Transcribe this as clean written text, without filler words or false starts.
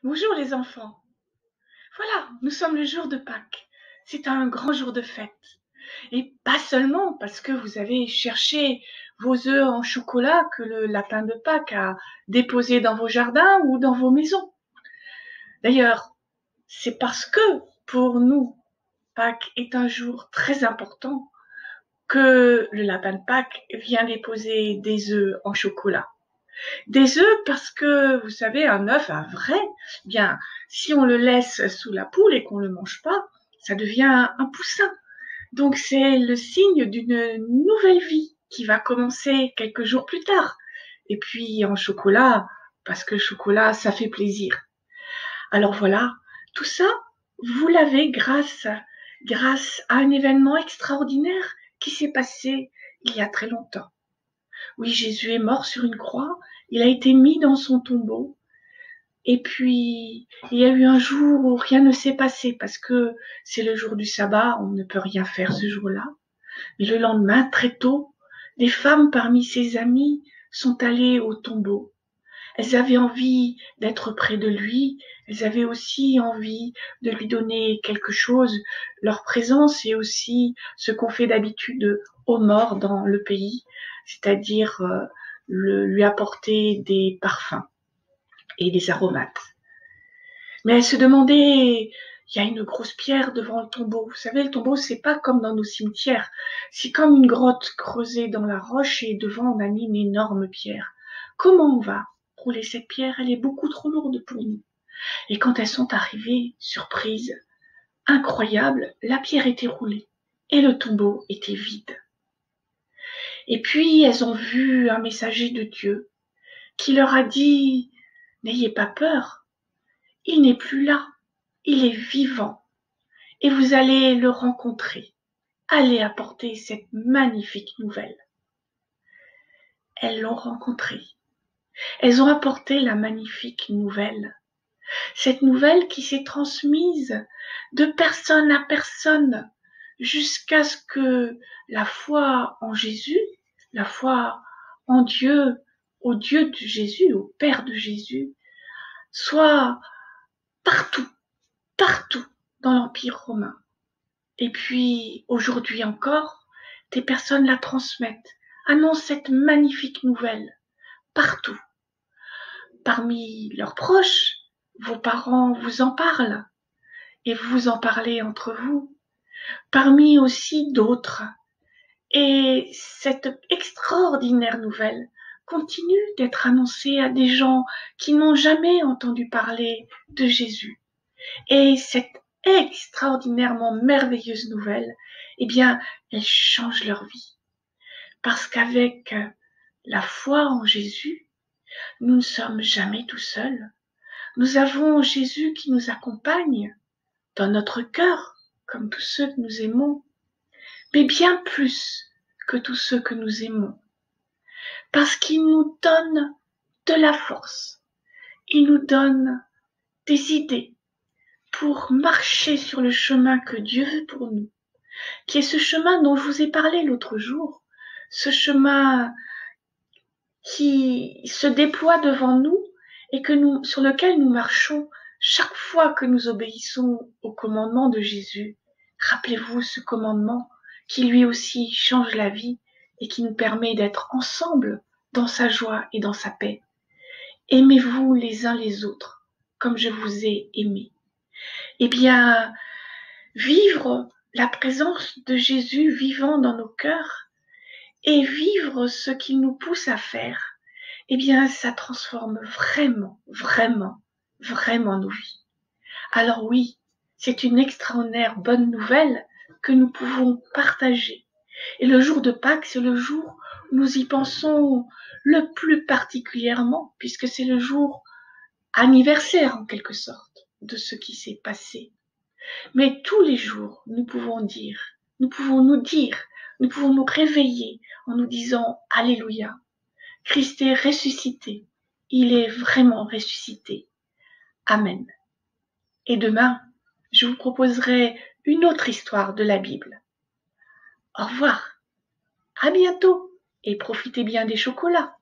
Bonjour les enfants. Voilà, nous sommes le jour de Pâques. C'est un grand jour de fête. Et pas seulement parce que vous avez cherché vos œufs en chocolat que le lapin de Pâques a déposé dans vos jardins ou dans vos maisons. D'ailleurs, c'est parce que pour nous, Pâques est un jour très important que le lapin de Pâques vient déposer des œufs en chocolat. Des œufs parce que, vous savez, un œuf, un vrai, bien, si on le laisse sous la poule et qu'on le mange pas, ça devient un poussin. Donc c'est le signe d'une nouvelle vie qui va commencer quelques jours plus tard. Et puis en chocolat, parce que le chocolat, ça fait plaisir. Alors voilà, tout ça, vous l'avez grâce à un événement extraordinaire qui s'est passé il y a très longtemps. Oui, Jésus est mort sur une croix, il a été mis dans son tombeau, et puis il y a eu un jour où rien ne s'est passé parce que c'est le jour du sabbat, on ne peut rien faire ce jour-là. Mais le lendemain, très tôt, des femmes parmi ses amies sont allées au tombeau. Elles avaient envie d'être près de lui, elles avaient aussi envie de lui donner quelque chose, leur présence et aussi ce qu'on fait d'habitude aux morts dans le pays, c'est-à-dire lui apporter des parfums et des aromates. Mais elles se demandaient, il y a une grosse pierre devant le tombeau. Vous savez, le tombeau, c'est pas comme dans nos cimetières. C'est comme une grotte creusée dans la roche et devant on a mis une énorme pierre. Comment on va rouler cette pierre? Elle est beaucoup trop lourde pour nous. Et quand elles sont arrivées, surprise, incroyable, la pierre était roulée et le tombeau était vide. Et puis elles ont vu un messager de Dieu qui leur a dit, n'ayez pas peur, il n'est plus là, il est vivant et vous allez le rencontrer. Allez apporter cette magnifique nouvelle. Elles l'ont rencontré. Elles ont apporté la magnifique nouvelle. Cette nouvelle qui s'est transmise de personne à personne jusqu'à ce que la foi en Jésus, la foi en Dieu, au Dieu de Jésus, au Père de Jésus, soit partout, partout dans l'Empire romain. Et puis, aujourd'hui encore, des personnes la transmettent, annoncent cette magnifique nouvelle partout. Parmi leurs proches, vos parents vous en parlent et vous en parlez entre vous. Parmi aussi d'autres. Et cette extraordinaire nouvelle continue d'être annoncée à des gens qui n'ont jamais entendu parler de Jésus. Et cette extraordinairement merveilleuse nouvelle, eh bien, elle change leur vie. Parce qu'avec la foi en Jésus, nous ne sommes jamais tout seuls. Nous avons Jésus qui nous accompagne dans notre cœur, comme tous ceux que nous aimons, mais bien plus que tous ceux que nous aimons. Parce qu'il nous donne de la force. Il nous donne des idées pour marcher sur le chemin que Dieu veut pour nous, qui est ce chemin dont je vous ai parlé l'autre jour, ce chemin qui se déploie devant nous et sur lequel nous marchons chaque fois que nous obéissons au commandement de Jésus. Rappelez-vous ce commandement qui lui aussi change la vie et qui nous permet d'être ensemble dans sa joie et dans sa paix. Aimez-vous les uns les autres comme je vous ai aimé. Eh bien, vivre la présence de Jésus vivant dans nos cœurs et vivre ce qu'il nous pousse à faire, eh bien, ça transforme vraiment, vraiment, vraiment nos vies. Alors oui, c'est une extraordinaire bonne nouvelle que nous pouvons partager. Et le jour de Pâques, c'est le jour où nous y pensons le plus particulièrement, puisque c'est le jour anniversaire en quelque sorte de ce qui s'est passé. Mais tous les jours, nous pouvons nous pouvons nous réveiller en nous disant Alléluia, Christ est ressuscité, il est vraiment ressuscité. Amen. Et demain, je vous proposerai une autre histoire de la Bible. Au revoir, à bientôt et profitez bien des chocolats.